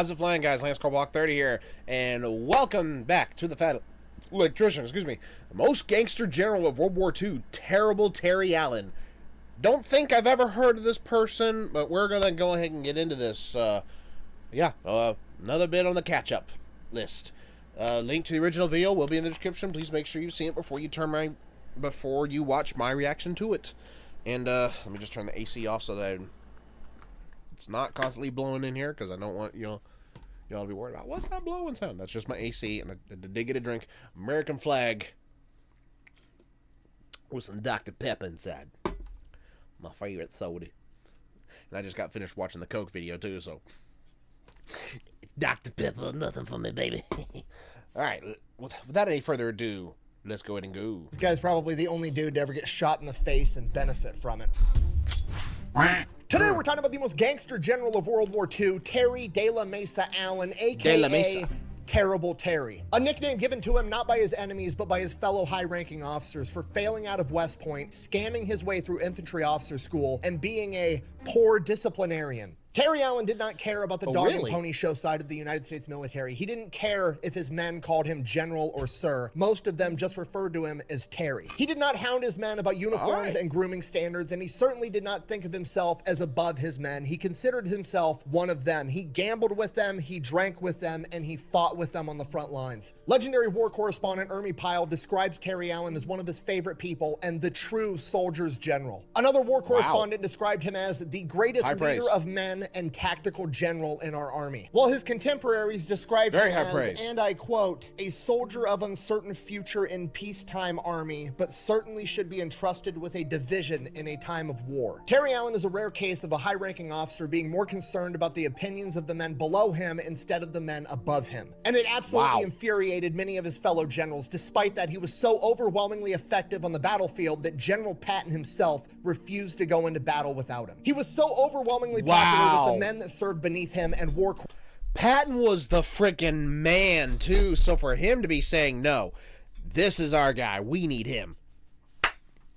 How's it flying, guys? Lance Car Block 30 here, and welcome back to the Fat Electrician, the most gangster general of World War II, Terrible Terry Allen. Don't think I've ever heard of this person, but we're going to go ahead and get into this. Another bit on the catch-up list. Link to the original video will be in the description. Please make sure you see it before you watch my reaction to it. And let me just turn the AC off so that it's not constantly blowing in here, because I don't want y'all to be worried about what's that blowing sound. That's just my AC, and I did get a drink. American flag with some Dr. Pepper inside. My favorite soda. And I just got finished watching the Coke video too, so it's Dr. Pepper, nothing for me, baby. All right, without any further ado, let's go ahead and go. This guy's probably the only dude to ever get shot in the face and benefit from it. Today we're talking about the most gangster general of World War II, Terry De La Mesa Allen, a.k.a. Terrible Terry. A nickname given to him not by his enemies, but by his fellow high-ranking officers for failing out of West Point, scamming his way through infantry officer school, and being a poor disciplinarian. Terry Allen did not care about the dog and pony show side of the United States military. He didn't care if his men called him general or sir. Most of them just referred to him as Terry. He did not hound his men about uniforms and grooming standards, and he certainly did not think of himself as above his men. He considered himself one of them. He gambled with them, he drank with them, and he fought with them on the front lines. Legendary war correspondent Ermi Pyle describes Terry Allen as one of his favorite people and the true soldier's general. Another war correspondent described him as the greatest leader of men and tactical general in our army, while his contemporaries described him as, and I quote, a soldier of uncertain future in peacetime army, but certainly should be entrusted with a division in a time of war. Terry Allen is a rare case of a high-ranking officer being more concerned about the opinions of the men below him instead of the men above him, and it absolutely infuriated many of his fellow generals. Despite that, he was so overwhelmingly effective on the battlefield that General Patton himself refused to go into battle without him. He was so overwhelmingly popular with the men that served beneath him and war. Patton was the freaking man too, so for him to be saying, no, this is our guy, we need him,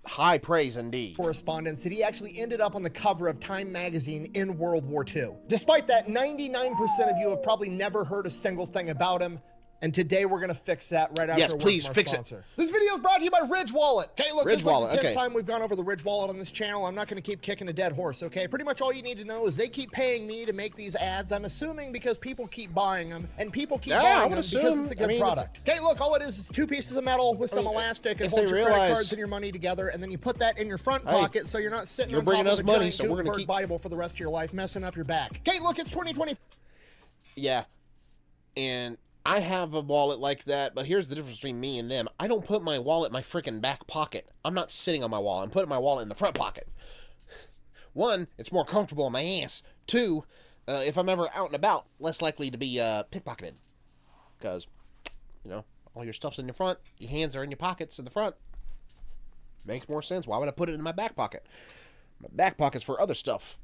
high praise indeed. Correspondence that he actually ended up on the cover of Time magazine in World War II. Despite that, 99% of you have probably never heard a single thing about him. And today we're gonna fix that right after a word from our sponsor. This video is brought to you by Ridge Wallet. Okay, look, this is like the 10th time we've gone over the Ridge Wallet on this channel. I'm not gonna keep kicking a dead horse, okay? Pretty much all you need to know is they keep paying me to make these ads. I'm assuming because people keep buying them, and people keep buying them because it's a good product. Okay, look, all it is two pieces of metal with some elastic and hold your credit cards and your money together, and then you put that in your front pocket so you're not sitting on top of a giant Gutenberg Bible for the rest of your life, messing up your back. Okay, look, it's 2020. Yeah, and I have a wallet like that, but here's the difference between me and them. I don't put my wallet in my freaking back pocket. I'm not sitting on my wallet. I'm putting my wallet in the front pocket. One, it's more comfortable on my ass. Two, if I'm ever out and about, less likely to be pickpocketed. Because, you know, all your stuff's in your front. Your hands are in your pockets in the front. Makes more sense. Why would I put it in my back pocket? My back pocket's for other stuff.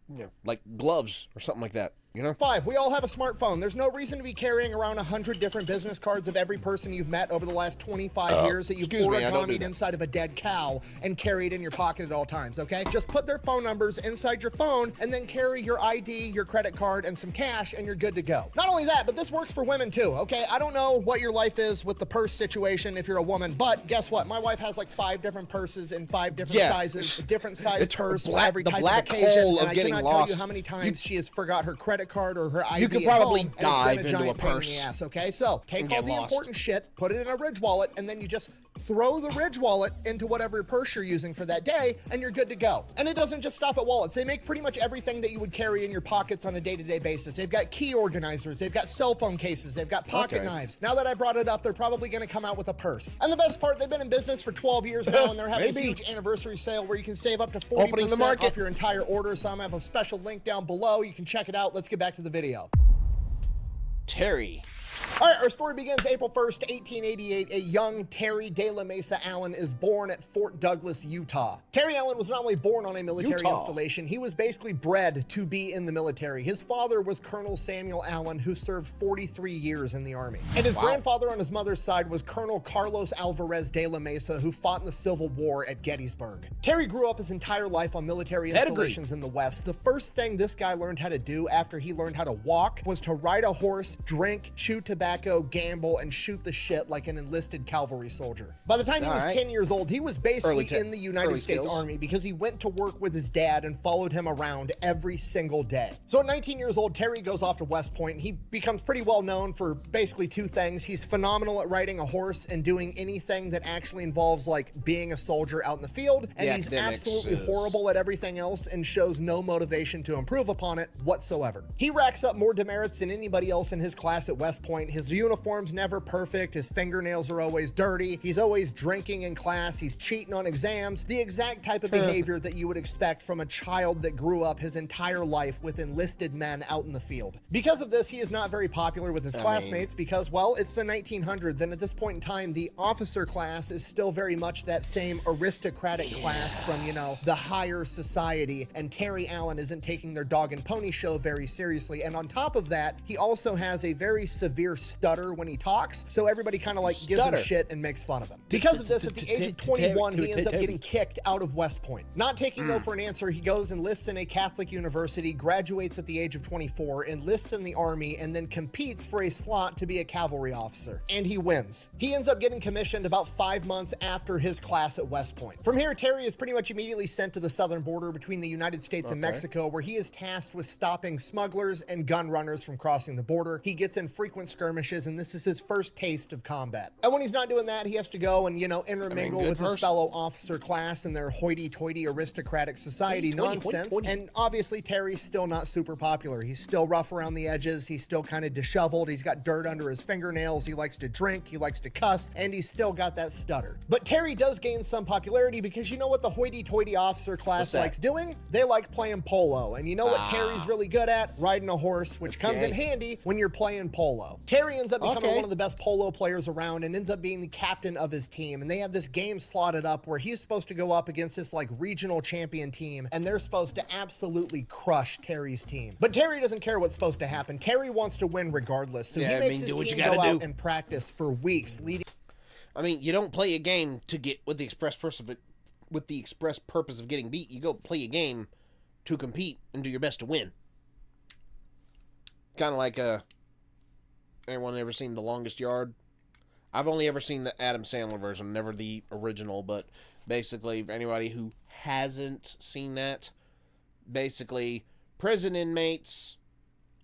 You know, like gloves or something like that. You know? 5, we all have a smartphone. There's no reason to be carrying around 100 different business cards of every person you've met over the last 25 years that you've origamied inside of a dead cow and carried in your pocket at all times, okay? Just put their phone numbers inside your phone and then carry your ID, your credit card, and some cash, and you're good to go. Not only that, but this works for women too, okay? I don't know what your life is with the purse situation if you're a woman, but guess what? My wife has like 5 different purses in 5 different sizes, a different size purse for every type of occasion, and I cannot tell you how many times she has forgot her credit card or her ID. You could probably dive into a purse. Pain in the ass, okay? So take all the important shit, put it in a Ridge wallet, and then you just throw the Ridge wallet into whatever purse you're using for that day, and you're good to go. And it doesn't just stop at wallets. They make pretty much everything that you would carry in your pockets on a day-to-day basis. They've got key organizers, they've got cell phone cases, they've got pocket knives. Now that I brought it up, they're probably gonna come out with a purse. And the best part, they've been in business for 12 years now, and they're having a huge anniversary sale where you can save up to 40% off your entire order. So I'm gonna have a special link down below. You can check it out. Let's get back to the video. Terry. All right, our story begins April 1st, 1888. A young Terry De La Mesa Allen is born at Fort Douglas, Utah. Terry Allen was not only born on a military installation, he was basically bred to be in the military. His father was Colonel Samuel Allen, who served 43 years in the Army. And his grandfather on his mother's side was Colonel Carlos Alvarez De La Mesa, who fought in the Civil War at Gettysburg. Terry grew up his entire life on military installations in the West. The first thing this guy learned how to do after he learned how to walk was to ride a horse, drink, chew tobacco, gamble, and shoot the shit like an enlisted cavalry soldier. By the time he was 10 years old, he was basically in the United States Army because he went to work with his dad and followed him around every single day. So at 19 years old, Terry goes off to West Point, and he becomes pretty well known for basically two things. He's phenomenal at riding a horse and doing anything that actually involves like being a soldier out in the field, and he's absolutely horrible at everything else and shows no motivation to improve upon it whatsoever. He racks up more demerits than anybody else in his class at West Point. His uniform's never perfect, his fingernails are always dirty, he's always drinking in class, he's cheating on exams, the exact type of behavior that you would expect from a child that grew up his entire life with enlisted men out in the field. Because of this, he is not very popular with his classmates because, well, it's the 1900s, and at this point in time, the officer class is still very much that same aristocratic class from, you know, the higher society, and Terry Allen isn't taking their dog and pony show very seriously. And on top of that, he also has a very severe stutter when he talks, so everybody kind of like gives him shit and makes fun of him. Because of this, at the age of 21, he ends up getting kicked out of West Point. Not taking no for an answer, he goes and enlists in a Catholic university, graduates at the age of 24, enlists in the Army, and then competes for a slot to be a cavalry officer. And he wins. He ends up getting commissioned about 5 months after his class at West Point. From here, Terry is pretty much immediately sent to the southern border between the United States and Mexico, where he is tasked with stopping smugglers and gun runners from crossing the border. He gets in frequent skirmishes, and this is his first taste of combat. And when he's not doing that, he has to go and, you know, intermingle with his fellow officer class and their hoity-toity aristocratic society nonsense. And obviously, Terry's still not super popular. He's still rough around the edges. He's still kind of disheveled. He's got dirt under his fingernails. He likes to drink. He likes to cuss. And he's still got that stutter. But Terry does gain some popularity because you know what the hoity-toity officer class likes doing? They like playing polo. And you know what Terry's really good at? Riding a horse, which comes in handy when you're playing polo. Terry ends up becoming one of the best polo players around and ends up being the captain of his team. And they have this game slotted up where he's supposed to go up against this like regional champion team, and they're supposed to absolutely crush Terry's team. But Terry doesn't care what's supposed to happen. Terry wants to win regardless. So he makes his team go out and practice for weeks leading. I mean, you don't play a game to get with the express purpose of getting beat. You go play a game to compete and do your best to win. Kind of like anyone ever seen The Longest Yard? I've only ever seen the Adam Sandler version, never the original, but basically, for anybody who hasn't seen that, basically, prison inmates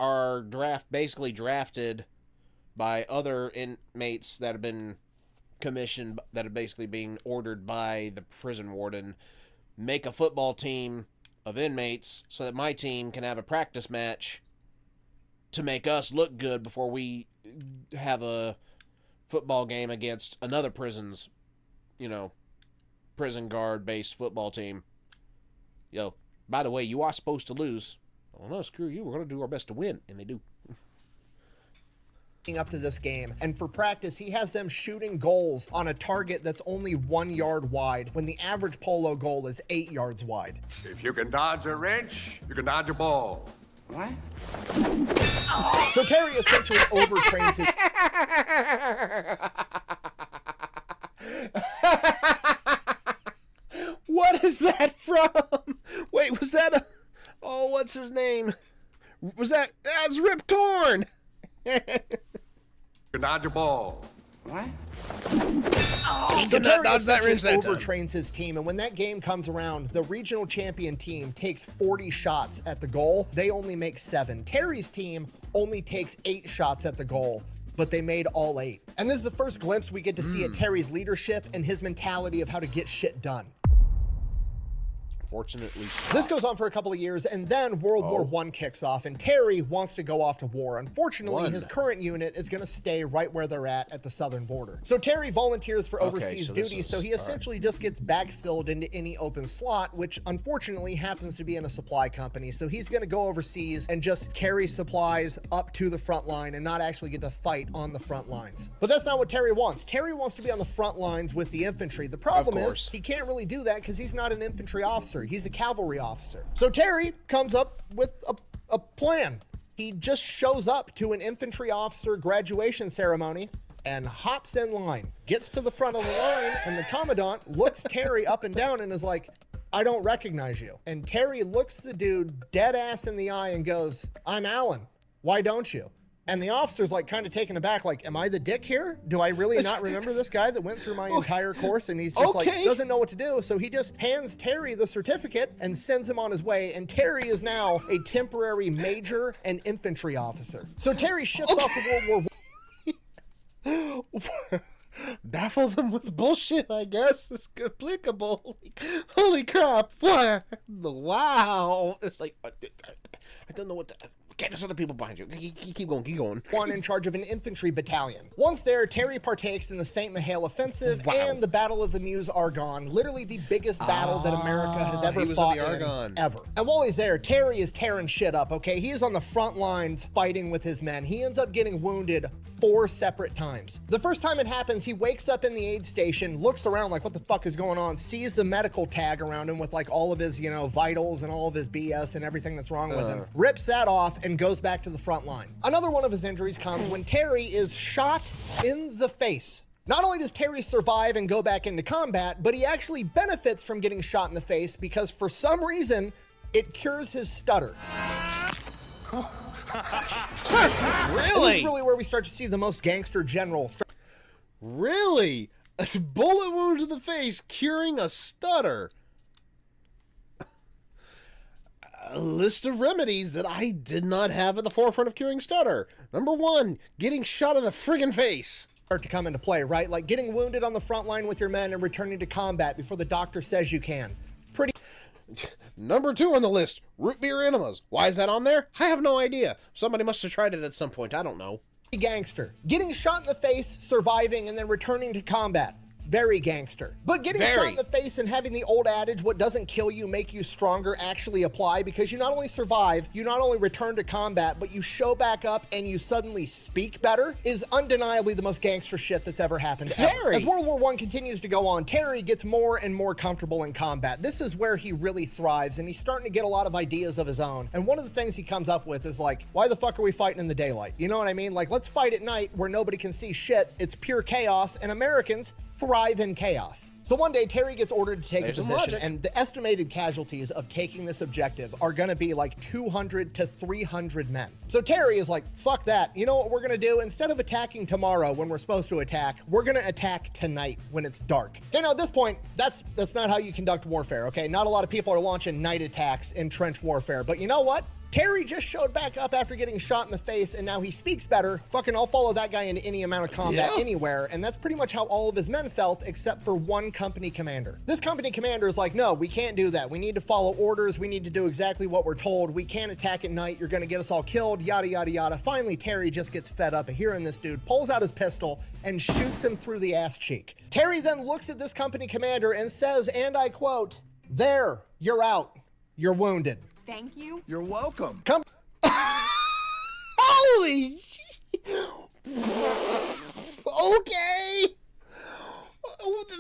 are basically drafted by other inmates that have been commissioned, that are basically being ordered by the prison warden, make a football team of inmates so that my team can have a practice match to make us look good before we have a football game against another prison's, you know, prison guard based football team. Yo, by the way, you are supposed to lose. Oh no, screw you, we're going to do our best to win. And they do. Up to this game, and for practice he has them shooting goals on a target that's only 1 yard wide when the average polo goal is 8 yards wide. If you can dodge a wrench, you can dodge a ball. What? So Terry essentially overtrains his What is that from? Wait, was that what's his name? Was that's Rip Torn. You can dodge a ball. What? So Terry overtrains his team, and when that game comes around, the regional champion team takes 40 shots at the goal. They only make 7. Terry's team only takes 8 shots at the goal, but they made all 8. And this is the first glimpse we get to see at Terry's leadership and his mentality of how to get shit done. unfortunately This goes on for a couple of years, and then World War I kicks off, and Terry wants to go off to war. Unfortunately, his current unit is going to stay right where they're at the southern border. So Terry volunteers for overseas duty, so he essentially just gets backfilled into any open slot, which unfortunately happens to be in a supply company. So he's going to go overseas and just carry supplies up to the front line and not actually get to fight on the front lines. But that's not what Terry wants. Terry wants to be on the front lines with the infantry. The problem is he can't really do that because he's not an infantry officer. He's a cavalry officer. So Terry comes up with a plan. He just shows up to an infantry officer graduation ceremony and hops in line, gets to the front of the line, and the commandant looks Terry up and down and is like, I don't recognize you. And Terry looks the dude dead ass in the eye and goes, I'm Alan. Why don't you? And the officer's like kind of taken aback, like, am I the dick here? Do I really not remember this guy that went through my entire course? And he's just like, doesn't know what to do. So he just hands Terry the certificate and sends him on his way. And Terry is now a temporary major and infantry officer. So Terry ships off to World War Baffle them with bullshit, I guess. It's applicable. Holy crap. What? Wow. It's like, I don't know what to... Okay, there's other people behind you. Keep going. One in charge of an infantry battalion. Once there, Terry partakes in the St. Mihiel offensive and the Battle of the Meuse Argonne, literally the biggest battle that America has ever fought in, ever. And while he's there, Terry is tearing shit up, okay? He is on the front lines fighting with his men. He ends up getting wounded 4 separate times. The first time it happens, he wakes up in the aid station, looks around like, what the fuck is going on, sees the medical tag around him with like all of his, vitals and all of his BS and everything that's wrong with him, rips that off and goes back to the front line. Another one of his injuries comes when Terry is shot in the face. Not only does Terry survive and go back into combat, but he actually benefits from getting shot in the face because for some reason, it cures his stutter. Really? And this is really where we start to see the most gangster general. Really? A bullet wound to the face curing a stutter. A list of remedies that I did not have at the forefront of curing stutter. Number 1, getting shot in the friggin' face. Start to come into play, right? Like getting wounded on the front line with your men and returning to combat before the doctor says you can. Number 2 on the list, root beer enemas. Why is that on there? I have no idea. Somebody must have tried it at some point. I don't know. Gangster. Getting shot in the face, surviving, and then returning to combat. Very gangster. But getting shot in the face and having the old adage, what doesn't kill you make you stronger, actually apply, because you not only survive, you not only return to combat, but you show back up and you suddenly speak better, is undeniably the most gangster shit that's ever happened ever. As World War I continues to go on, Terry gets more and more comfortable in combat. This is where he really thrives, and he's starting to get a lot of ideas of his own. And one of the things he comes up with is like, why the fuck are we fighting in the daylight? You know what I mean? Like, let's fight at night where nobody can see shit. It's pure chaos, and Americans thrive in chaos. So one day, Terry gets ordered to take a position, and the estimated casualties of taking this objective are gonna be like 200 to 300 men. So Terry is like, fuck that. You know what we're gonna do? Instead of attacking tomorrow when we're supposed to attack, we're gonna attack tonight when it's dark. You know, at this point, that's not how you conduct warfare, okay? Not a lot of people are launching night attacks in trench warfare, but you know what? Terry just showed back up after getting shot in the face, and now he speaks better. Fucking, I'll follow that guy into any amount of combat anywhere, and that's pretty much how all of his men felt, except for one company commander. This company commander is like, no, we can't do that. We need to follow orders. We need to do exactly what we're told. We can't attack at night. You're gonna get us all killed, yada, yada, yada. Finally, Terry just gets fed up of hearing this dude, pulls out his pistol, and shoots him through the ass cheek. Terry then looks at this company commander and says, and I quote, "There, you're out. You're wounded." Thank you. You're welcome. Holy okay.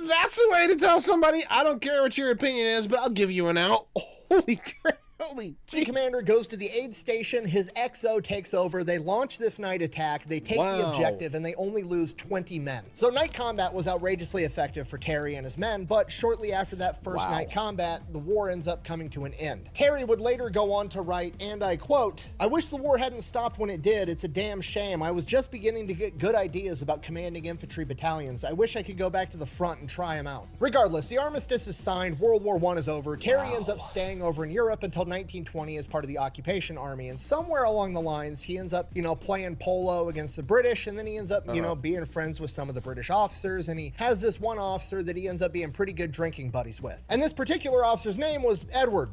That's a way to tell somebody, I don't care what your opinion is, but I'll give you an out. Holy crap. Holy The commander goes to the aid station, his XO takes over, they launch this night attack, they take the objective, and they only lose 20 men. So night combat was outrageously effective for Terry and his men, but shortly after that first night combat, the war ends up coming to an end. Terry would later go on to write, and I quote, "I wish the war hadn't stopped when it did. It's a damn shame. I was just beginning to get good ideas about commanding infantry battalions. I wish I could go back to the front and try them out." Regardless, the armistice is signed, World War I is over, Terry ends up staying over in Europe until 1920 as part of the occupation army. And somewhere along the lines, he ends up, playing polo against the British. And then he ends up, being friends with some of the British officers. And he has this one officer that he ends up being pretty good drinking buddies with. And this particular officer's name was Edward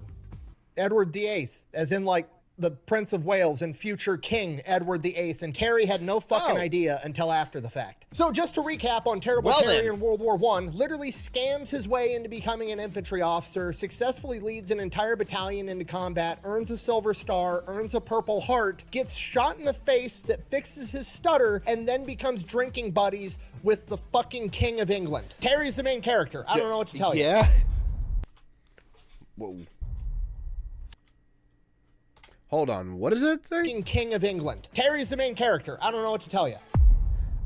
VIII, as in like the Prince of Wales and future King Edward VIII, and Terry had no fucking idea until after the fact. So just to recap on Terrible Terry in World War I, literally scams his way into becoming an infantry officer, successfully leads an entire battalion into combat, earns a Silver Star, earns a Purple Heart, gets shot in the face that fixes his stutter, and then becomes drinking buddies with the fucking King of England. Terry's the main character. I don't know what to tell you. Yeah. Whoa. Hold on, what is that thing? King of England. Terry's the main character. I don't know what to tell you.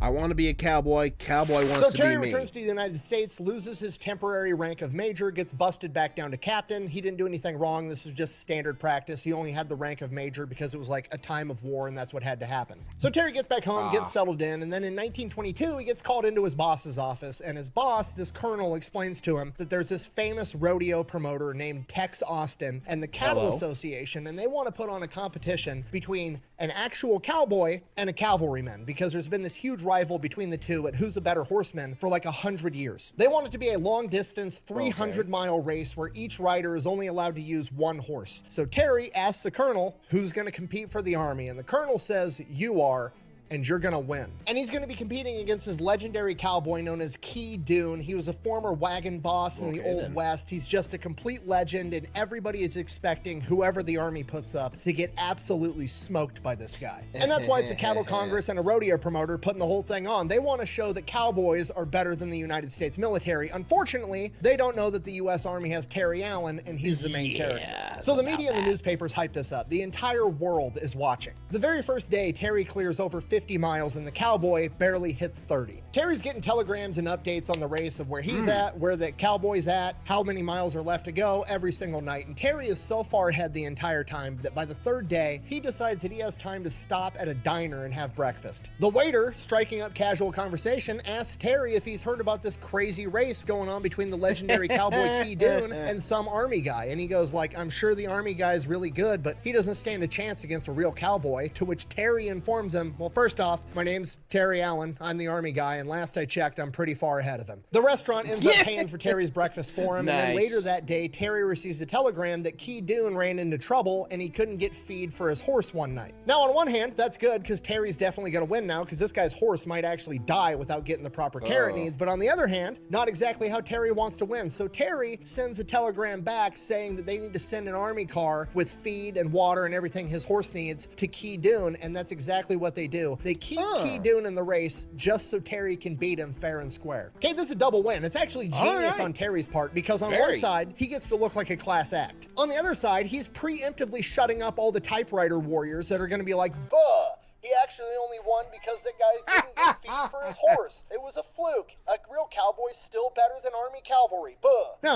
I want to be a cowboy. Cowboy wants to be me. So Terry returns to the United States, loses his temporary rank of major, gets busted back down to captain. He didn't do anything wrong. This was just standard practice. He only had the rank of major because it was like a time of war and that's what had to happen. So Terry gets back home, gets settled in, and then in 1922, he gets called into his boss's office, and his boss, this colonel, explains to him that there's this famous rodeo promoter named Tex Austin and the Cattle Association, and they want to put on a competition between an actual cowboy and a cavalryman because there's been this huge rival between the two at who's a better horseman for like 100 years. They want it to be a long distance 300-mile race where each rider is only allowed to use one horse. So Terry asks the colonel who's going to compete for the army, and the colonel says, "You are, and you're gonna win." And he's gonna be competing against his legendary cowboy known as Key Dune. He was a former wagon boss in the Old West. He's just a complete legend, and everybody is expecting whoever the army puts up to get absolutely smoked by this guy. And that's why it's a cattle congress and a rodeo promoter putting the whole thing on. They want to show that cowboys are better than the United States military. Unfortunately, they don't know that the U.S. Army has Terry Allen, and he's the main character. So the media and the newspapers hype this up. The entire world is watching. The very first day, Terry clears over 50 miles and the cowboy barely hits 30. Terry's getting telegrams and updates on the race of where he's at, where the cowboy's at, how many miles are left to go every single night. And Terry is so far ahead the entire time that by the third day, he decides that he has time to stop at a diner and have breakfast. The waiter, striking up casual conversation, asks Terry if he's heard about this crazy race going on between the legendary cowboy Key Dune and some army guy. And he goes like, "I'm sure the army guy is really good, but he doesn't stand a chance against a real cowboy." To which Terry informs him, "Well, first off, my name's Terry Allen. I'm the army guy, and last I checked, I'm pretty far ahead of him." The restaurant ends up paying for Terry's breakfast for him, and then later that day, Terry receives a telegram that Key Dune ran into trouble and he couldn't get feed for his horse one night. Now, on one hand, that's good because Terry's definitely going to win now because this guy's horse might actually die without getting the proper care it needs, but on the other hand, not exactly how Terry wants to win. So Terry sends a telegram back saying that they need to send an army car with feed and water and everything his horse needs to Key Dune, and that's exactly what they do. They keep Key Dune in the race just so Terry can beat him fair and square. Okay, this is a double win. It's actually genius on Terry's part because on one side, he gets to look like a class act. On the other side, he's preemptively shutting up all the typewriter warriors that are going to be like, "Buh! He actually only won because that guy didn't get feed for his horse. It was a fluke. A real cowboy's still better than army cavalry. Buh." Now,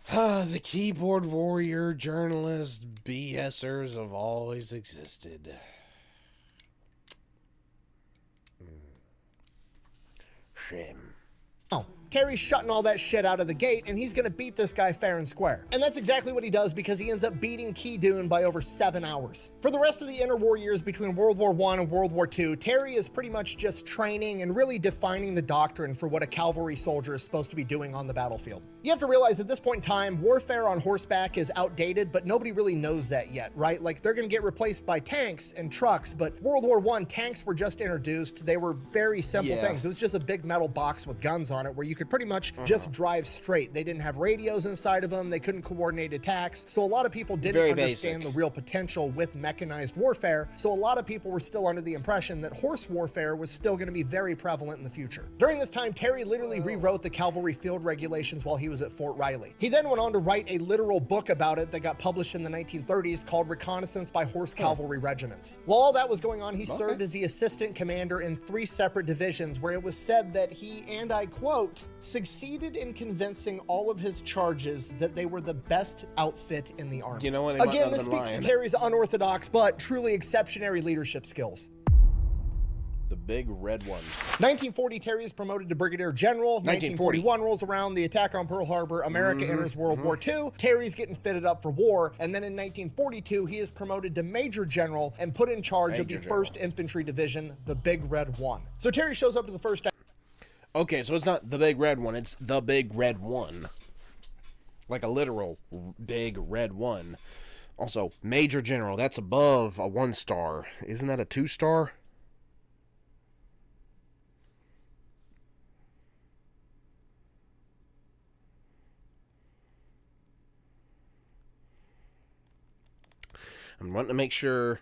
The keyboard warrior journalist BSers have always existed. Shame. Terry's shutting all that shit out of the gate, and he's gonna beat this guy fair and square. And that's exactly what he does because he ends up beating Key Dune by over 7 hours. For the rest of the interwar years between World War I and World War II, Terry is pretty much just training and really defining the doctrine for what a cavalry soldier is supposed to be doing on the battlefield. You have to realize at this point in time, warfare on horseback is outdated, but nobody really knows that yet, right? Like, they're gonna get replaced by tanks and trucks, but World War I, tanks were just introduced. They were very simple things. It was just a big metal box with guns on it where you could pretty much just drive straight. They didn't have radios inside of them. They couldn't coordinate attacks. So a lot of people didn't understand the real potential with mechanized warfare. So a lot of people were still under the impression that horse warfare was still going to be very prevalent in the future. During this time, Terry literally rewrote the cavalry field regulations while he was at Fort Riley. He then went on to write a literal book about it that got published in the 1930s called Reconnaissance by Horse Cavalry Regiments. While all that was going on, he served as the assistant commander in 3 separate divisions where it was said that he, and I quote, succeeded in convincing all of his charges that they were the best outfit in the army. You know what? Again, this speaks to Terry's unorthodox but truly exceptionary leadership skills. The big red one. 1940, Terry is promoted to Brigadier General. 1941 rolls around, the attack on Pearl Harbor, America enters World War II. Terry's getting fitted up for war, and then in 1942, he is promoted to Major General and put in charge of the 1st Infantry Division, the Big Red One. So Terry shows up to the first... Okay, so it's not the big red one, it's the big red one. Like a literal big red one. Also, Major General, that's above a 1-star. Isn't that a 2-star? I'm wanting to make sure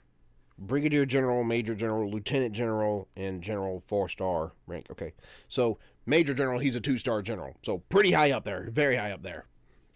Brigadier General, Major General, Lieutenant General, and General 4-star rank. Okay, so Major General, he's a 2-star general. So pretty high up there, very high up there.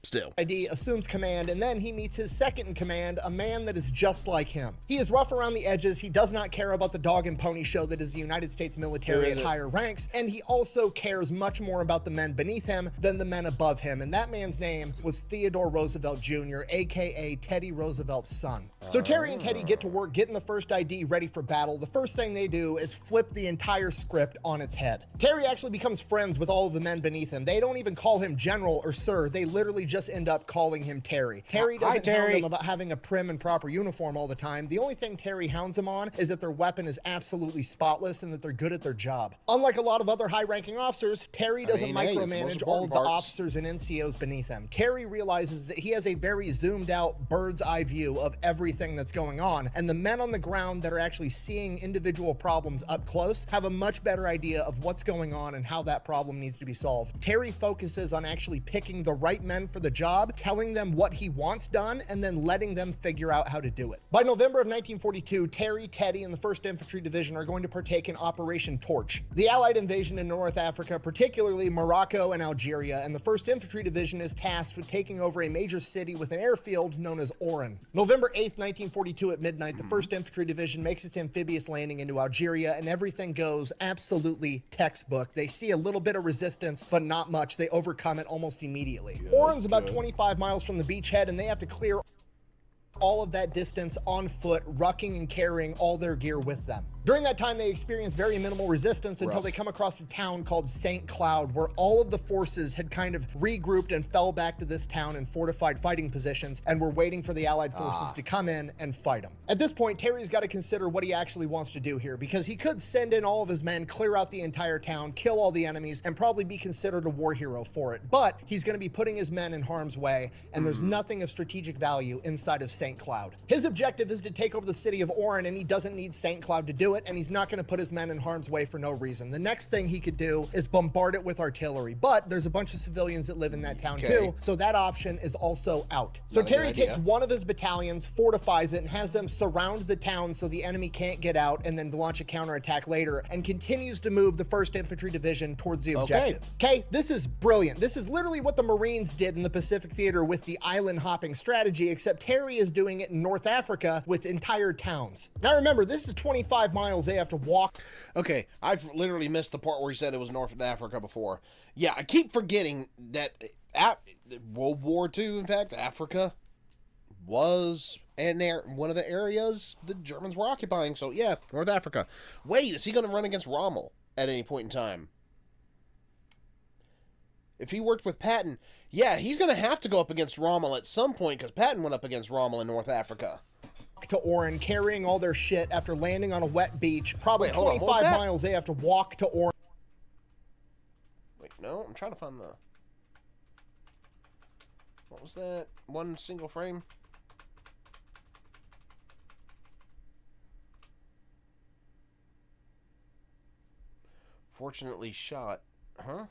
Still. ID assumes command, and then he meets his second in command, a man that is just like him. He is rough around the edges, he does not care about the dog and pony show that is the United States military at higher ranks, and he also cares much more about the men beneath him than the men above him, and that man's name was Theodore Roosevelt Jr., aka Teddy Roosevelt's son. So Terry and Teddy get to work getting the first ID ready for battle. The first thing they do is flip the entire script on its head. Terry actually becomes friends with all of the men beneath him. They don't even call him general or sir, they literally just end up calling him Terry. Terry doesn't hound him about having a prim and proper uniform all the time. The only thing Terry hounds him on is that their weapon is absolutely spotless and that they're good at their job. Unlike a lot of other high-ranking officers, Terry doesn't micromanage all of the officers and NCOs beneath him. Terry realizes that he has a very zoomed-out bird's-eye view of everything that's going on, and the men on the ground that are actually seeing individual problems up close have a much better idea of what's going on and how that problem needs to be solved. Terry focuses on actually picking the right men for the job, telling them what he wants done, and then letting them figure out how to do it. By November of 1942, Terry, Teddy, and the 1st Infantry Division are going to partake in Operation Torch, the Allied invasion in North Africa, particularly Morocco and Algeria, and the 1st Infantry Division is tasked with taking over a major city with an airfield known as Oran. November 8th, 1942 at midnight, the 1st Infantry Division makes its amphibious landing into Algeria, and everything goes absolutely textbook. They see a little bit of resistance, but not much. They overcome it almost immediately. Oran's about 25 miles from the beachhead, and they have to clear all of that distance on foot, rucking and carrying all their gear with them. During that time, they experience very minimal resistance until they come across a town called St. Cloud, where all of the forces had kind of regrouped and fell back to this town in fortified fighting positions and were waiting for the Allied forces to come in and fight them. At this point, Terry's got to consider what he actually wants to do here, because he could send in all of his men, clear out the entire town, kill all the enemies, and probably be considered a war hero for it. But he's going to be putting his men in harm's way, and there's nothing of strategic value inside of St. Cloud. His objective is to take over the city of Oran, and he doesn't need St. Cloud to do it, and he's not going to put his men in harm's way for no reason. The next thing he could do is bombard it with artillery, but there's a bunch of civilians that live in that town too, so that option is also out. So Terry takes one of his battalions, fortifies it, and has them surround the town so the enemy can't get out, and then launch a counterattack later, and continues to move the 1st Infantry Division towards the objective. Okay, this is brilliant. This is literally what the Marines did in the Pacific Theater with the island hopping strategy, except Terry is doing it in North Africa with entire towns. Now remember, this is 25 miles they have to walk. Okay, I've literally missed the part where he said it was North Africa before. Yeah, I keep forgetting that World War II, in fact, Africa was one of the areas the Germans were occupying. So yeah, North Africa. Wait, is he going to run against Rommel at any point in time? If he worked with Patton, yeah, he's going to have to go up against Rommel at some point, because Patton went up against Rommel in North Africa. To Oran, carrying all their shit after landing on a wet beach. Probably 25 miles they have to walk to Oran. Wait, no, I'm trying to find the... What was that? One single frame? Fortunately shot. Huh?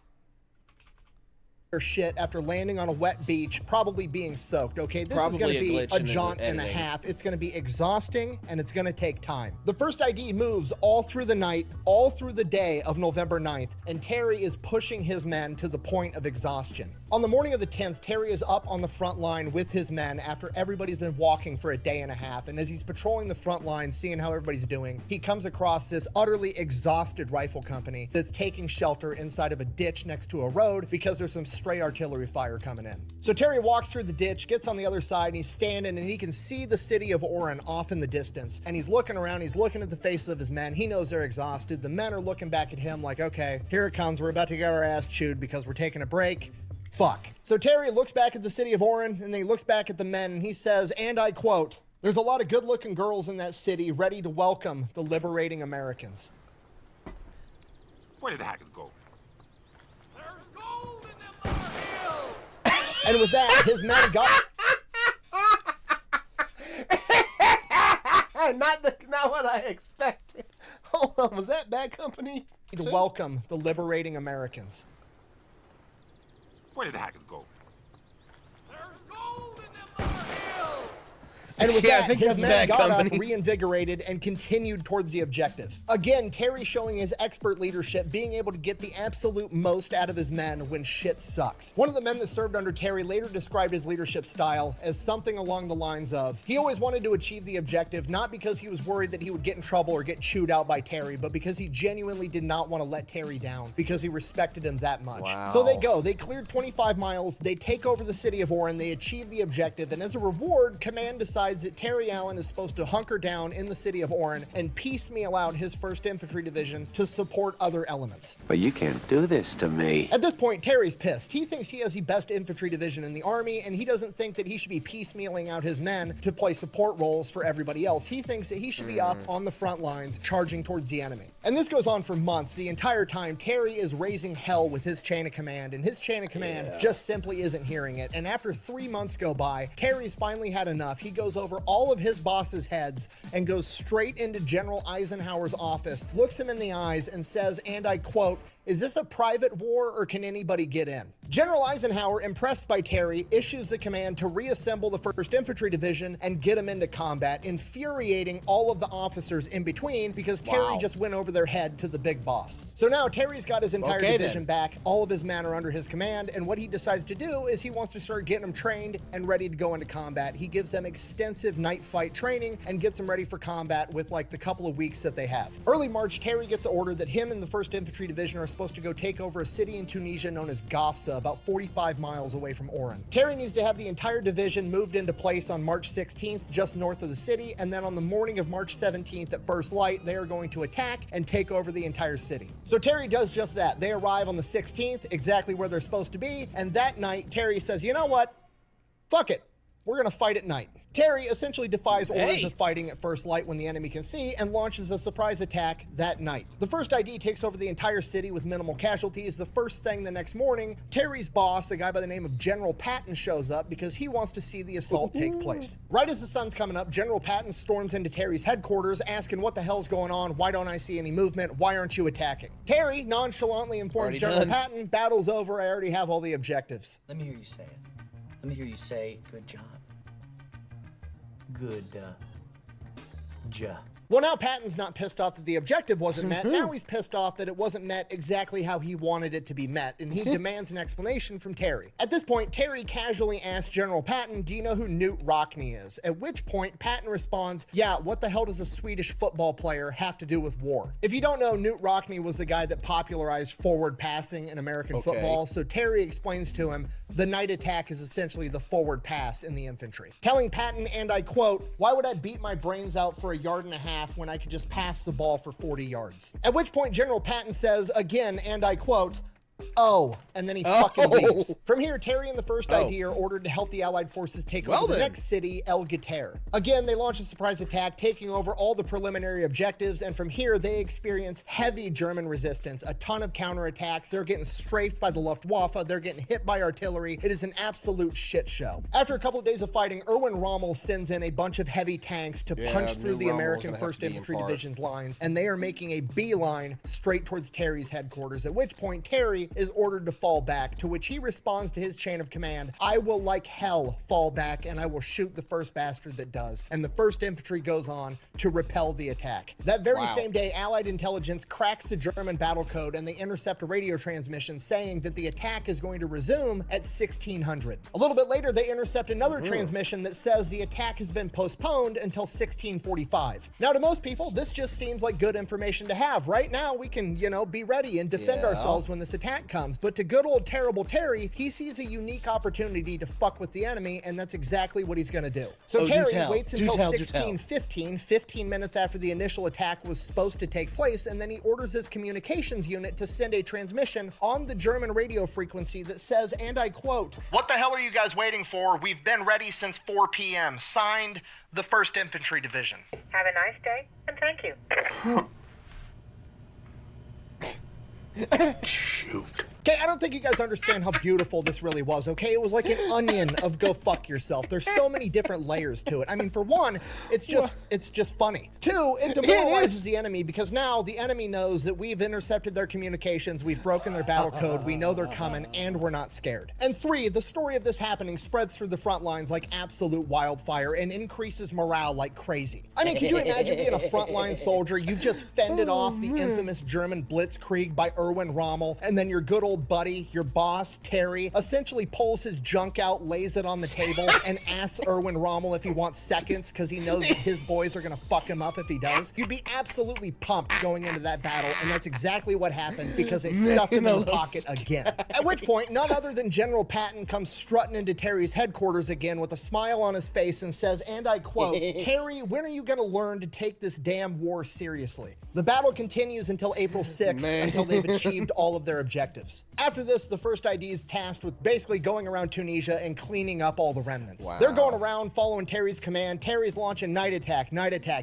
Their shit after landing on a wet beach, probably being soaked. Okay, this is going to be a jaunt and a half. It's going to be exhausting, and it's going to take time. The 1st ID moves all through the night, all through the day of November 9th, and Terry is pushing his men to the point of exhaustion. On the morning of the 10th, Terry is up on the front line with his men after everybody's been walking for a day and a half, and as he's patrolling the front line, seeing how everybody's doing, he comes across this utterly exhausted rifle company that's taking shelter inside of a ditch next to a road because there's some stray artillery fire coming in. So Terry walks through the ditch, gets on the other side, and he's standing, and he can see the city of Oren off in the distance. And he's looking around, he's looking at the faces of his men. He knows they're exhausted. The men are looking back at him like, okay, here it comes. We're about to get our ass chewed because we're taking a break. Fuck. So Terry looks back at the city of Oren, and then he looks back at the men, and he says, and I quote, "There's a lot of good-looking girls in that city ready to welcome the liberating Americans." Where did the hackers go? There's gold in them hills. And with that, his men got not what I expected. Hold on, was that Bad Company? to welcome the liberating Americans. Where did the hackers go? There's gold in them hills. And with Yeah, I that, think his that's men Bad got up, Company. reinvigorated, and continued towards the objective. Again, Terry showing his expert leadership, being able to get the absolute most out of his men when shit sucks. One of the men that served under Terry later described his leadership style as something along the lines of, he always wanted to achieve the objective, not because he was worried that he would get in trouble or get chewed out by Terry, but because he genuinely did not want to let Terry down, because he respected him that much. Wow. So they go, they cleared 25 miles, they take over the city of Oren, they achieve the objective, and as a reward, command decides that Terry Allen is supposed to hunker down in the city of Oren and piecemeal out his 1st Infantry Division to support other elements. But you can't do this to me. At this point, Terry's pissed. He thinks he has the best infantry division in the army, and he doesn't think that he should be piecemealing out his men to play support roles for everybody else. He thinks that he should be up on the front lines, charging towards the enemy. And this goes on for months. The entire time, Terry is raising hell with his chain of command, and his chain of command just simply isn't hearing it. And after 3 months go by, Terry's finally had enough. He goes over all of his boss's heads and goes straight into General Eisenhower's office, looks him in the eyes, and says, and I quote, "Is this a private war or can anybody get in?" General Eisenhower, impressed by Terry, issues the command to reassemble the 1st Infantry Division and get them into combat, infuriating all of the officers in between because Terry just went over their head to the big boss. So now Terry's got his entire division back, all of his men are under his command, and what he decides to do is he wants to start getting them trained and ready to go into combat. He gives them extensive night fight training and gets them ready for combat with like the couple of weeks that they have. Early March, Terry gets an order that him and the 1st Infantry Division are supposed to go take over a city in Tunisia known as Gafsa, about 45 miles away from Oren. Terry needs to have the entire division moved into place on March 16th, just north of the city, and then on the morning of March 17th at first light, they are going to attack and take over the entire city. So Terry does just that. They arrive on the 16th, exactly where they're supposed to be, and that night, Terry says, you know what? Fuck it. We're gonna fight at night. Terry essentially defies orders of fighting at first light when the enemy can see and launches a surprise attack that night. The 1st ID takes over the entire city with minimal casualties. The first thing the next morning, Terry's boss, a guy by the name of General Patton, shows up because he wants to see the assault take place. Right as the sun's coming up, General Patton storms into Terry's headquarters asking what the hell's going on, why don't I see any movement, why aren't you attacking? Terry nonchalantly informs General Patton, battle's over, I already have all the objectives. Let me hear you say it. Let me hear you say, good job. Good, job. Well, now Patton's not pissed off that the objective wasn't met. Now he's pissed off that it wasn't met exactly how he wanted it to be met, and he demands an explanation from Terry. At this point, Terry casually asks General Patton, do you know who Knut Rockne is? At which point, Patton responds, yeah, what the hell does a Swedish football player have to do with war? If you don't know, Knut Rockne was the guy that popularized forward passing in American football, so Terry explains to him, the night attack is essentially the forward pass in the infantry. Telling Patton, and I quote, why would I beat my brains out for a yard and a half when I could just pass the ball for 40 yards? At which point General Patton says again, and I quote, oh, and then he fucking leaves. From here, Terry and the 1st ID are ordered to help the Allied forces take over the next city, El Gater. Again, they launch a surprise attack, taking over all the preliminary objectives, and from here, they experience heavy German resistance, a ton of counterattacks. They're getting strafed by the Luftwaffe. They're getting hit by artillery. It is an absolute shit show. After a couple of days of fighting, Erwin Rommel sends in a bunch of heavy tanks to punch through the American 1st Infantry Division's lines, and they are making a beeline straight towards Terry's headquarters, at which point Terry is ordered to fall back, to which he responds to his chain of command, I will like hell fall back and I will shoot the first bastard that does. And the 1st Infantry goes on to repel the attack. That very same day, Allied intelligence cracks the German battle code and they intercept a radio transmission saying that the attack is going to resume at 1600. A little bit later, they intercept another transmission that says the attack has been postponed until 1645. Now, to most people, this just seems like good information to have. Right now, we can, you know, be ready and defend ourselves when this attack comes. comes. But to good old terrible Terry, he sees a unique opportunity to fuck with the enemy, and that's exactly what he's gonna do. So Terry waits until 16:15, 15 minutes after the initial attack was supposed to take place, and then he orders his communications unit to send a transmission on the German radio frequency that says, and I quote, "What the hell are you guys waiting for? We've been ready since 4 p.m. Signed, the 1st Infantry Division." Have a nice day, and thank you. Shoot. Okay, I don't think you guys understand how beautiful this really was, okay? It was like an onion of go fuck yourself. There's so many different layers to it. I mean, for one, it's just funny. Two, it demoralizes the enemy because now the enemy knows that we've intercepted their communications, we've broken their battle code, we know they're coming, and we're not scared. And three, the story of this happening spreads through the front lines like absolute wildfire and increases morale like crazy. I mean, could you imagine being a frontline soldier? You've just fended off the infamous German blitzkrieg by Erwin Rommel, and then your good old buddy, your boss, Terry, essentially pulls his junk out, lays it on the table, and asks Erwin Rommel if he wants seconds because he knows that his boys are gonna fuck him up if he does. You'd be absolutely pumped going into that battle, and that's exactly what happened because they stuffed him in the pocket again. At which point, none other than General Patton comes strutting into Terry's headquarters again with a smile on his face and says, and I quote, "Terry, when are you gonna learn to take this damn war seriously?" The battle continues until April 6th, until they've achieved all of their objectives. After this, the 1st ID is tasked with basically going around Tunisia and cleaning up all the remnants. Wow. They're going around following Terry's command. Terry's launching night attack,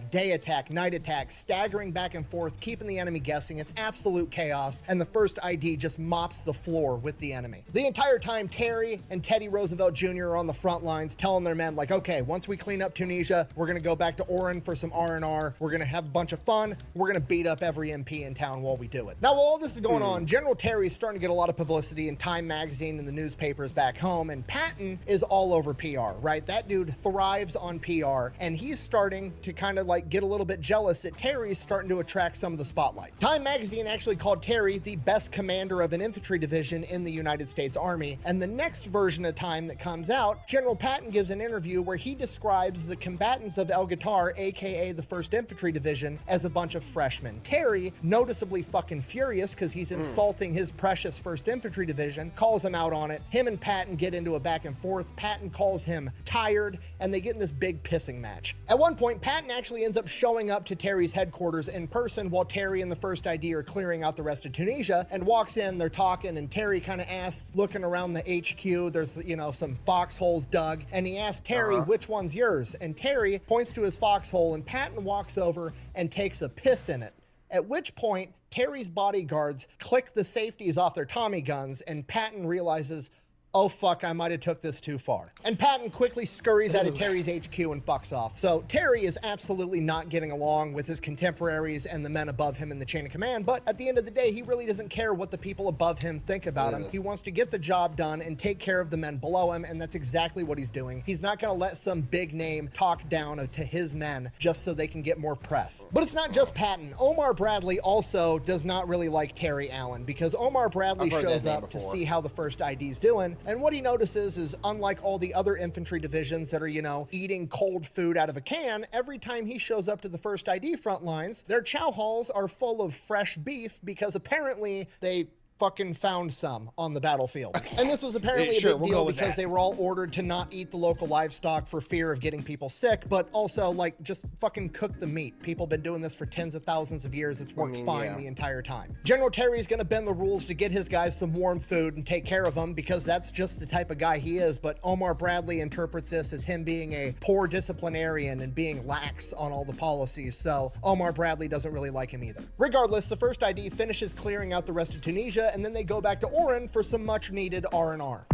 day attack, night attack, staggering back and forth, keeping the enemy guessing. It's absolute chaos, and the 1st ID just mops the floor with the enemy. The entire time, Terry and Teddy Roosevelt Jr. are on the front lines telling their men, like, okay, once we clean up Tunisia, we're gonna go back to Oran for some R&R. We're gonna have a bunch of fun. We're gonna beat up every MP in town while we do it. Now, while all this is going on, General Terry's starting to get a lot of publicity in Time magazine and the newspapers back home, and Patton is all over PR, right? That dude thrives on PR, and he's starting to kind of like get a little bit jealous that Terry's starting to attract some of the spotlight. Time magazine actually called Terry the best commander of an infantry division in the United States Army, and the next version of Time that comes out, General Patton gives an interview where he describes the combatants of El Guitar, aka the 1st Infantry Division, as a bunch of freshmen. Terry, noticeably fucking furious because he's insulting his precious 1st Infantry Division, calls him out on it. Him and Patton get into a back and forth. Patton calls him tired, and they get in this big pissing match. At one point, Patton actually ends up showing up to Terry's headquarters in person while Terry and the 1st ID are clearing out the rest of Tunisia, and walks in, they're talking, and Terry kind of asks, looking around the HQ, there's, you know, some foxholes dug, and he asks Terry, which one's yours? And Terry points to his foxhole, and Patton walks over and takes a piss in it. At which point, Terry's bodyguards click the safeties off their Tommy guns, and Patton realizes, oh fuck, I might have took this too far. And Patton quickly scurries out of Terry's HQ and fucks off. So Terry is absolutely not getting along with his contemporaries and the men above him in the chain of command, but at the end of the day, he really doesn't care what the people above him think about him. He wants to get the job done and take care of the men below him, and that's exactly what he's doing. He's not gonna let some big name talk down to his men just so they can get more press. But it's not just Patton. Omar Bradley also does not really like Terry Allen, because Omar Bradley shows up to see how the 1st ID's doing, and what he notices is, unlike all the other infantry divisions that are, you know, eating cold food out of a can, every time he shows up to the 1st ID front lines, their chow halls are full of fresh beef because apparently they fucking found some on the battlefield. And this was apparently a big deal because they were all ordered to not eat the local livestock for fear of getting people sick, but also, like, just fucking cook the meat. People have been doing this for tens of thousands of years. It's worked fine the entire time. General Terry's gonna bend the rules to get his guys some warm food and take care of them because that's just the type of guy he is, but Omar Bradley interprets this as him being a poor disciplinarian and being lax on all the policies, so Omar Bradley doesn't really like him either. Regardless, the 1st ID finishes clearing out the rest of Tunisia, and then they go back to Oran for some much needed R&R.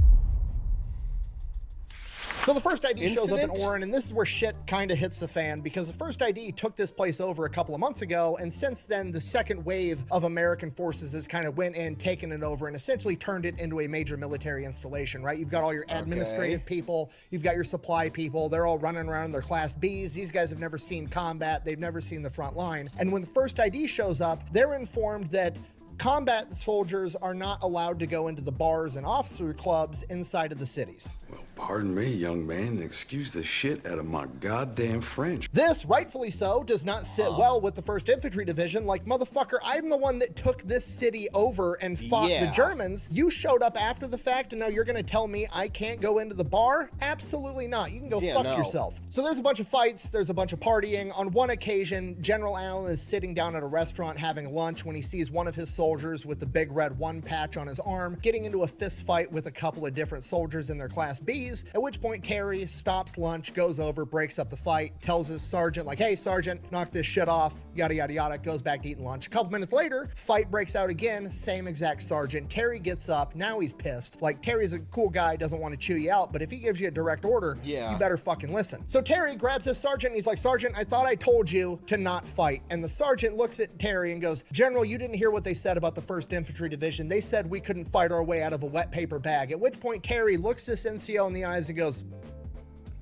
So the 1st ID shows up in Oran, and this is where shit kind of hits the fan, because the 1st ID took this place over a couple of months ago, and since then the 2nd wave of American forces has kind of went in, taken it over, and essentially turned it into a major military installation, right? You've got all your administrative people, you've got your supply people, they're all running around in their Class Bs. These guys have never seen combat, they've never seen the front line, and when the 1st ID shows up, they're informed that combat soldiers are not allowed to go into the bars and officer clubs inside of the cities. Well, pardon me, young man, and excuse the shit out of my goddamn French. This, rightfully so, does not sit well with the 1st Infantry Division. Like, motherfucker, I'm the one that took this city over and fought the Germans. You showed up after the fact, and now you're gonna tell me I can't go into the bar? Absolutely not. You can go fuck yourself. So there's a bunch of fights, there's a bunch of partying. On one occasion, General Allen is sitting down at a restaurant having lunch when he sees one of his soldiers with the big red 1 patch on his arm getting into a fist fight with a couple of different soldiers in their Class Bs, at which point Terry stops lunch, goes over, breaks up the fight, tells his sergeant, like, hey, sergeant, knock this shit off, yada, yada, yada, goes back to eating lunch. A couple minutes later, fight breaks out again, same exact sergeant. Terry gets up, now he's pissed. Like, Terry's a cool guy, doesn't want to chew you out, but if he gives you a direct order, you better fucking listen. So Terry grabs his sergeant and he's like, Sergeant, I thought I told you to not fight. And the sergeant looks at Terry and goes, General, you didn't hear what they said about the 1st Infantry Division. They said we couldn't fight our way out of a wet paper bag. At which point Terry looks this NCO in the eyes and goes,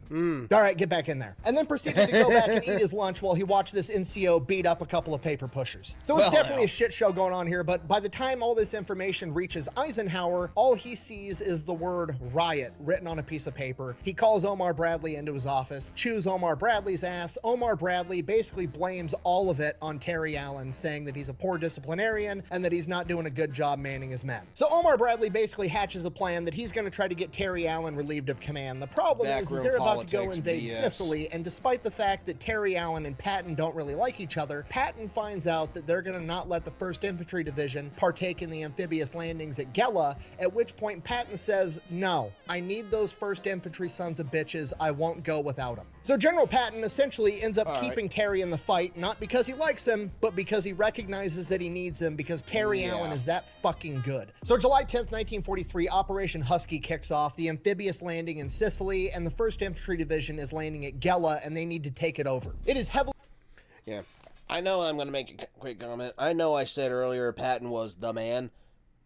all right, get back in there. And then proceeded to go back and eat his lunch while he watched this NCO beat up a couple of paper pushers. So it's definitely a shit show going on here, but by the time all this information reaches Eisenhower, all he sees is the word riot written on a piece of paper. He calls Omar Bradley into his office, chews Omar Bradley's ass. Omar Bradley basically blames all of it on Terry Allen, saying that he's a poor disciplinarian and that he's not doing a good job manning his men. So Omar Bradley basically hatches a plan that he's going to try to get Terry Allen relieved of command. The problem is they're about to go invade Sicily, and despite the fact that Terry Allen and Patton don't really like each other, Patton finds out that they're going to not let the 1st Infantry Division partake in the amphibious landings at Gela, at which point Patton says, no, I need those 1st Infantry sons of bitches, I won't go without them. So General Patton essentially ends up keeping Terry in the fight, not because he likes him, but because he recognizes that he needs him, because Terry Allen is that fucking good. So July 10th, 1943, Operation Husky kicks off, the amphibious landing in Sicily, and the 1st Infantry Division is landing at Gela, and they need to take it over. It is heavily... Yeah. I know I'm going to make a quick comment. I know I said earlier Patton was the man.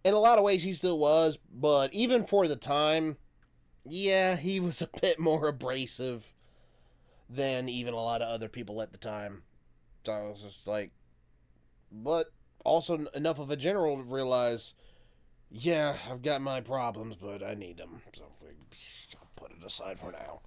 In a lot of ways, he still was, but even for the time, yeah, he was a bit more abrasive than even a lot of other people at the time. So I was just like... But also enough of a general to realize, yeah, I've got my problems, but I need them. So I'll put it aside for now.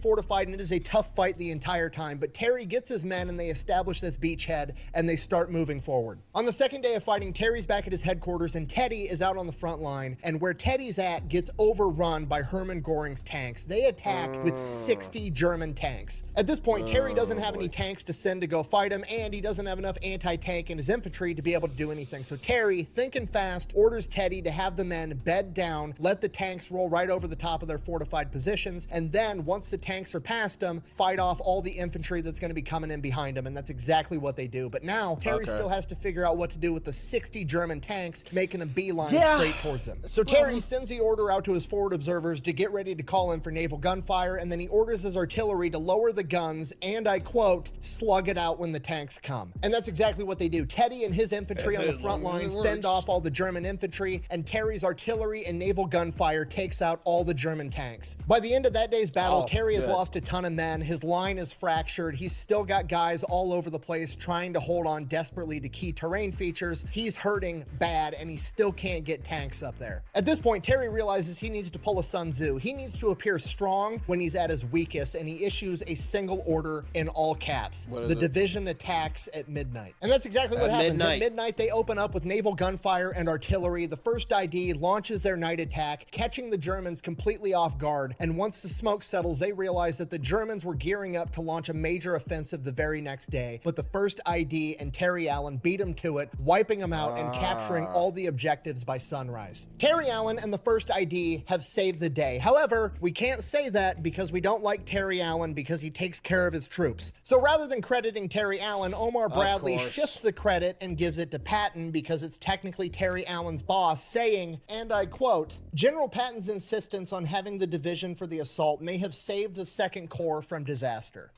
Fortified, and it is a tough fight the entire time, but Terry gets his men and they establish this beachhead and they start moving forward. On the second day of fighting, Terry's back at his headquarters and Teddy is out on the front line, and where Teddy's at gets overrun by Hermann Göring's tanks. They attack with 60 German tanks. At this point, Terry doesn't have any tanks to send to go fight him, and he doesn't have enough anti-tank in his infantry to be able to do anything. So Terry, thinking fast, orders Teddy to have the men bed down, let the tanks roll right over the top of their fortified positions, and then once the tanks are past them, fight off all the infantry that's going to be coming in behind them, and that's exactly what they do. But now Terry still has to figure out what to do with the 60 German tanks making a beeline straight towards him. So Terry sends the order out to his forward observers to get ready to call in for naval gunfire, and then he orders his artillery to lower the guns and, I quote, slug it out when the tanks come. And that's exactly what they do. Teddy and his infantry on the front line fend off all the German infantry, and Terry's artillery and naval gunfire takes out all the German tanks. By the end of that day's battle, Terry has lost a ton of men. His line is fractured. He's still got guys all over the place trying to hold on desperately to key terrain features. He's hurting bad, and he still can't get tanks up there. At this point, Terry realizes he needs to pull a Sun Tzu. He needs to appear strong when he's at his weakest, and he issues a single order in all caps. The division attacks at midnight. And that's exactly what happens. At midnight, they open up with naval gunfire and artillery. The 1st ID launches their night attack, catching the Germans completely off guard, and once the smoke settles, they realize that the Germans were gearing up to launch a major offensive the very next day, but the 1st ID and Terry Allen beat them to it, wiping them out and capturing all the objectives by sunrise. Terry Allen and the 1st ID have saved the day. However, we can't say that because we don't like Terry Allen because he takes care of his troops. So rather than crediting Terry Allen, Omar Bradley shifts the credit and gives it to Patton because it's technically Terry Allen's boss, saying, and I quote, General Patton's insistence on having the division for the assault may have saved the 2nd Corps from disaster.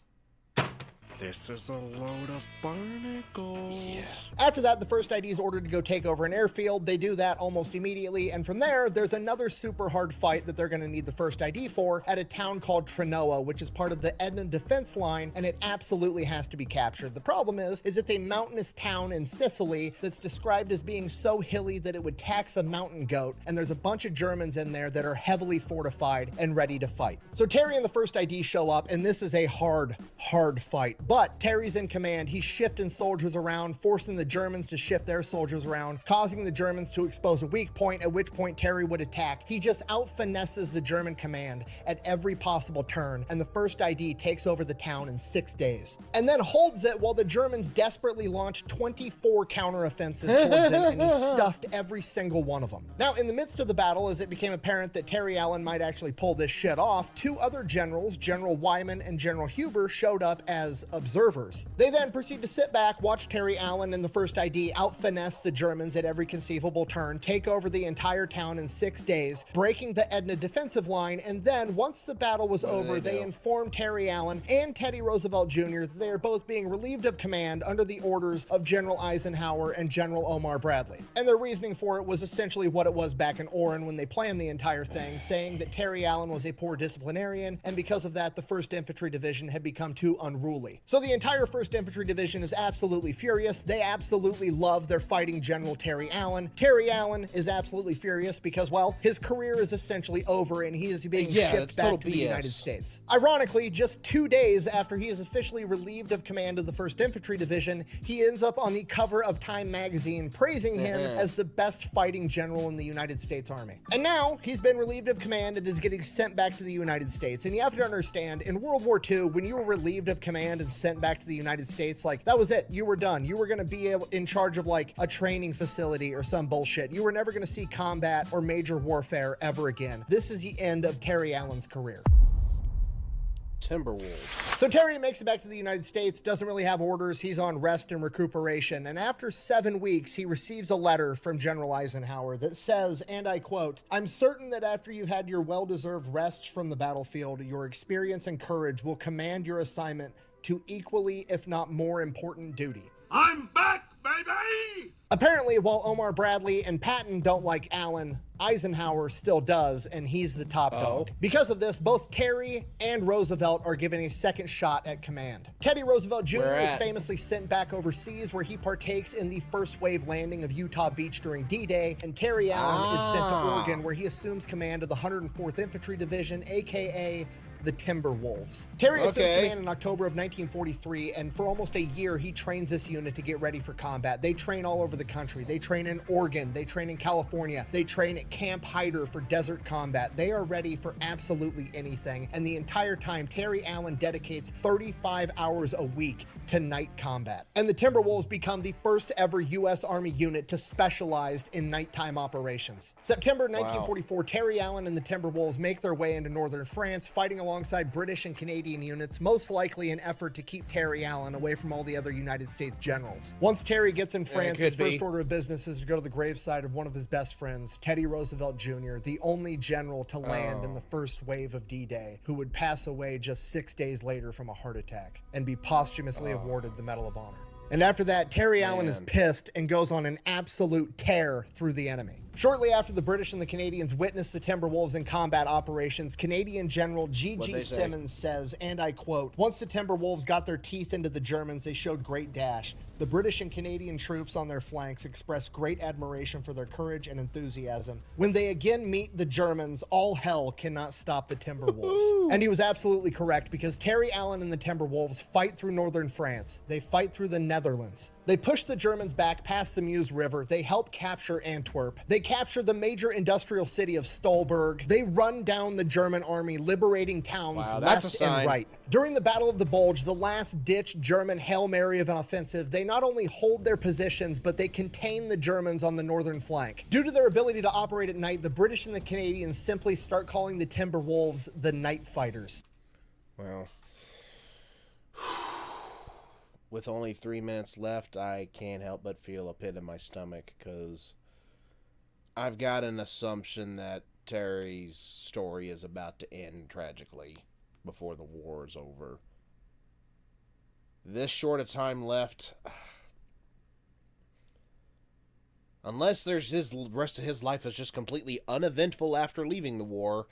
This is a load of barnacles. After that, the first ID is ordered to go take over an airfield. They do that almost immediately, and from there, there's another super hard fight that they're going to need the first ID for at a town called Trenoa, which is part of the Edna defense line, and it absolutely has to be captured. The problem is it's a mountainous town in Sicily that's described as being so hilly that it would tax a mountain goat, and there's a bunch of Germans in there that are heavily fortified and ready to fight. So Terry and the first ID show up, and this is a hard fight. But Terry's in command. He's shifting soldiers around, forcing the Germans to shift their soldiers around, causing the Germans to expose a weak point, at which point Terry would attack. He just out-finesses the German command at every possible turn, and the first ID takes over the town in 6 days. And then holds it while the Germans desperately launched 24 counteroffensives towards him, and he stuffed every single one of them. Now, in the midst of the battle, as it became apparent that Terry Allen might actually pull this shit off, two other generals, General Wyman and General Huber, showed up as observers. They then proceed to sit back, watch Terry Allen and the first ID out-finesse the Germans at every conceivable turn, take over the entire town in 6 days, breaking the Edna defensive line, and then, once the battle was over, they informed Terry Allen and Teddy Roosevelt Jr. that they are both being relieved of command under the orders of General Eisenhower and General Omar Bradley. And their reasoning for it was essentially what it was back in Oran when they planned the entire thing, saying that Terry Allen was a poor disciplinarian, and because of that, the 1st Infantry Division had become too unruly. So the entire 1st Infantry Division is absolutely furious. They absolutely love their fighting General Terry Allen. Terry Allen is absolutely furious because, well, his career is essentially over and he is being shipped back to the United States. Ironically, just 2 days after he is officially relieved of command of the 1st Infantry Division, he ends up on the cover of Time magazine praising him as the best fighting general in the United States Army. And now he's been relieved of command and is getting sent back to the United States. And you have to understand, in World War II, when you were relieved of command and sent back to the United States, like, that was it. You were done. You were going to be in charge of like a training facility or some bullshit. You were never going to see combat or major warfare ever again. This is the end of Terry Allen's career. Timberwolves. So Terry makes it back to the United States, doesn't really have orders, he's on rest and recuperation, and after 7 weeks, he receives a letter from General Eisenhower that says, and I quote, "I'm certain that after you've had your well-deserved rest from the battlefield, your experience and courage will command your assignment to equally, if not more important duty." I'm back, baby! Apparently, while Omar Bradley and Patton don't like Allen, Eisenhower still does, and he's the top dog. Because of this, both Terry and Roosevelt are given a second shot at command. Teddy Roosevelt Jr. is famously sent back overseas, where he partakes in the first wave landing of Utah Beach during D-Day, and Terry Allen is sent to Oregon, where he assumes command of the 104th Infantry Division, aka the Timberwolves. Terry assumes command in October of 1943, and for almost a year, he trains this unit to get ready for combat. They train all over the country. They train in Oregon. They train in California. They train at Camp Hyder for desert combat. They are ready for absolutely anything, and the entire time, Terry Allen dedicates 35 hours a week to night combat. And the Timberwolves become the first ever U.S. Army unit to specialize in nighttime operations. September 1944, Terry Allen and the Timberwolves make their way into northern France, fighting alongside British and Canadian units, most likely an effort to keep Terry Allen away from all the other United States generals. Once Terry gets in France, his first order of business is to go to the graveside of one of his best friends, Teddy Roosevelt Jr., the only general to land in the first wave of D-Day, who would pass away just 6 days later from a heart attack and be posthumously awarded the Medal of Honor. And after that, Terry Allen is pissed and goes on an absolute tear through the enemy. Shortly after the British and the Canadians witnessed the Timberwolves in combat operations, Canadian General G.G. Simmons says, and I quote, "Once the Timberwolves got their teeth into the Germans, they showed great dash. The British and Canadian troops on their flanks expressed great admiration for their courage and enthusiasm. When they again meet the Germans, all hell cannot stop the Timberwolves." And he was absolutely correct, because Terry Allen and the Timberwolves fight through northern France. They fight through the Netherlands. They push the Germans back past the Meuse River. They help capture Antwerp. They capture the major industrial city of Stolberg. They run down the German army, liberating towns left and right. During the Battle of the Bulge, the last-ditch German Hail Mary of an offensive, they not only hold their positions, but they contain the Germans on the northern flank. Due to their ability to operate at night, the British and the Canadians simply start calling the Timberwolves the Night Fighters. Well, with only 3 minutes left, I can't help but feel a pit in my stomach, because I've got an assumption that Terry's story is about to end tragically before the war is over. this short a time left. Unless there's his rest of his life is just completely uneventful after leaving the war.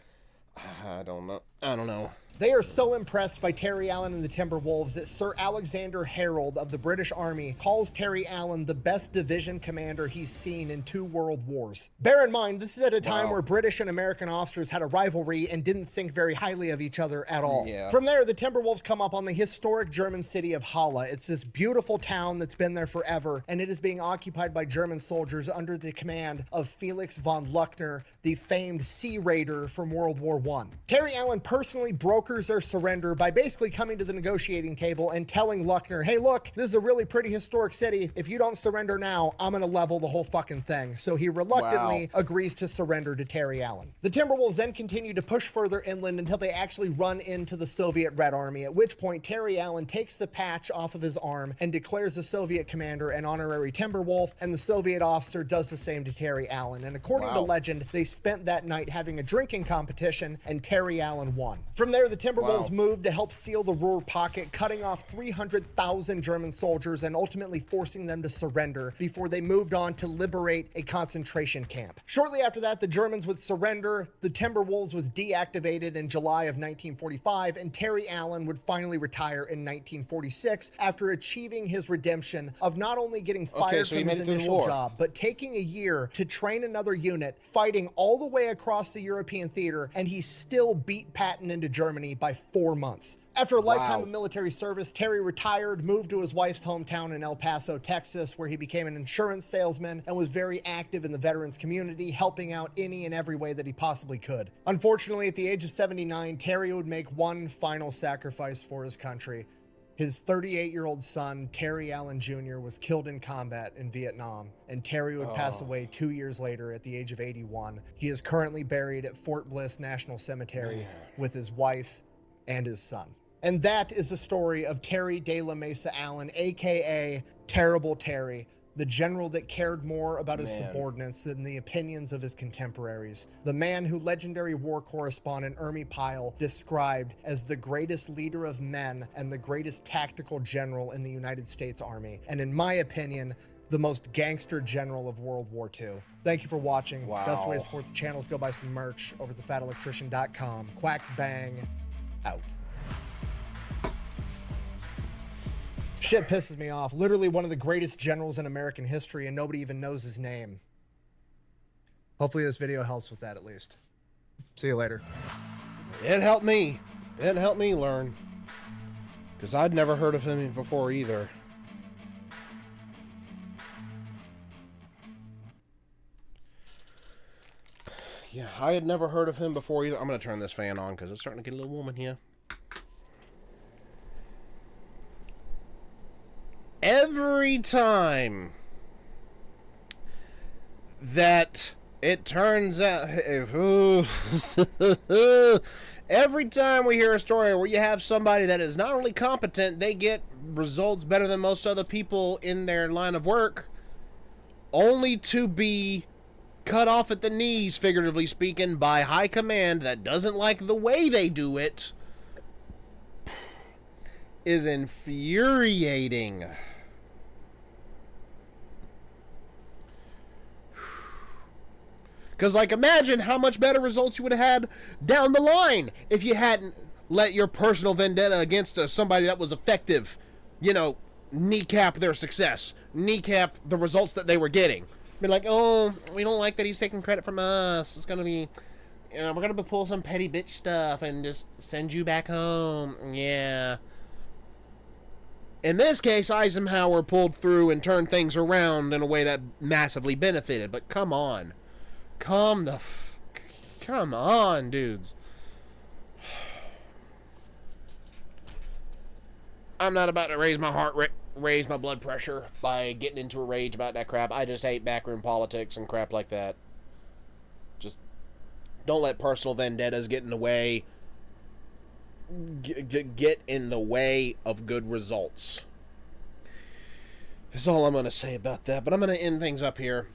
I don't know. They are so impressed by Terry Allen and the Timberwolves that Sir Alexander Harold of the British Army calls Terry Allen the best division commander he's seen in 2 world wars. Bear in mind, this is at a time where British and American officers had a rivalry and didn't think very highly of each other at all. Yeah. From there, the Timberwolves come up on the historic German city of Halle. It's this beautiful town that's been there forever, and it is being occupied by German soldiers under the command of Felix von Luckner, the famed Sea Raider from World War I. Terry Allen personally brokers their surrender by basically coming to the negotiating table and telling Luckner, hey, look, this is a really pretty historic city. If you don't surrender now, I'm going to level the whole fucking thing. So he reluctantly agrees to surrender to Terry Allen. The Timberwolves then continue to push further inland until they actually run into the Soviet Red Army, at which point Terry Allen takes the patch off of his arm and declares the Soviet commander an honorary Timberwolf, and the Soviet officer does the same to Terry Allen. And according to legend, they spent that night having a drinking competition, and Terry Allen won. From there, the Timberwolves moved to help seal the Ruhr pocket, cutting off 300,000 German soldiers and ultimately forcing them to surrender before they moved on to liberate a concentration camp. Shortly after that, the Germans would surrender, the Timberwolves was deactivated in July of 1945, and Terry Allen would finally retire in 1946 after achieving his redemption of not only getting fired from his initial job, but taking a year to train another unit, fighting all the way across the European theater, and he still beat Patton into Germany by 4 months. After a lifetime of military service, Terry retired, moved to his wife's hometown in El Paso, Texas, where he became an insurance salesman and was very active in the veterans community, helping out any and every way that he possibly could. Unfortunately, at the age of 79, Terry would make one final sacrifice for his country. His 38-year-old son, Terry Allen Jr., was killed in combat in Vietnam, and Terry would pass away 2 years later at the age of 81. He is currently buried at Fort Bliss National Cemetery with his wife and his son. And that is the story of Terry de la Mesa Allen, aka Terrible Terry, the general that cared more about his subordinates than the opinions of his contemporaries. The man who legendary war correspondent Ermi Pyle described as the greatest leader of men and the greatest tactical general in the United States Army. And in my opinion, the most gangster general of World War II. Thank you for watching. Best way to support the channel is go buy some merch over at thefatelectrician.com. Quack bang, out. Shit pisses me off. Literally one of the greatest generals in American history, and nobody even knows his name. Hopefully this video helps with that at least. See you later. It helped me. It helped me learn. Because I'd never heard of him before either. Yeah, I had never heard of him before either. I'm going to turn this fan on because it's starting to get a little warm in here. Every time that it turns out, every time we hear a story where you have somebody that is not only competent, they get results better than most other people in their line of work, only to be cut off at the knees, figuratively speaking, by high command that doesn't like the way they do it, is infuriating. Because, like, imagine how much better results you would have had down the line if you hadn't let your personal vendetta against somebody that was effective, you know, kneecap their success, kneecap the results that they were getting. Be like, oh, we don't like that he's taking credit from us. It's going to be, you know, we're going to pull some petty bitch stuff and just send you back home. Yeah. In this case, Eisenhower pulled through and turned things around in a way that massively benefited. But come on. Come on, dudes. I'm not about to raise my heart rate, raise my blood pressure by getting into a rage about that crap. I just hate backroom politics and crap like that. Just don't let personal vendettas get in the way. Get in the way of good results. That's all I'm going to say about that. But I'm going to end things up here.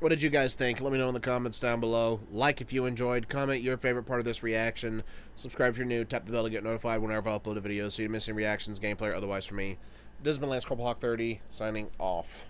What did you guys think? Let me know in the comments down below. Like if you enjoyed. Comment your favorite part of this reaction. Subscribe if you're new. Tap the bell to get notified whenever I upload a video so you don't miss any reactions, gameplay, or otherwise from me. This has been Lance Corporal Hawk 30, signing off.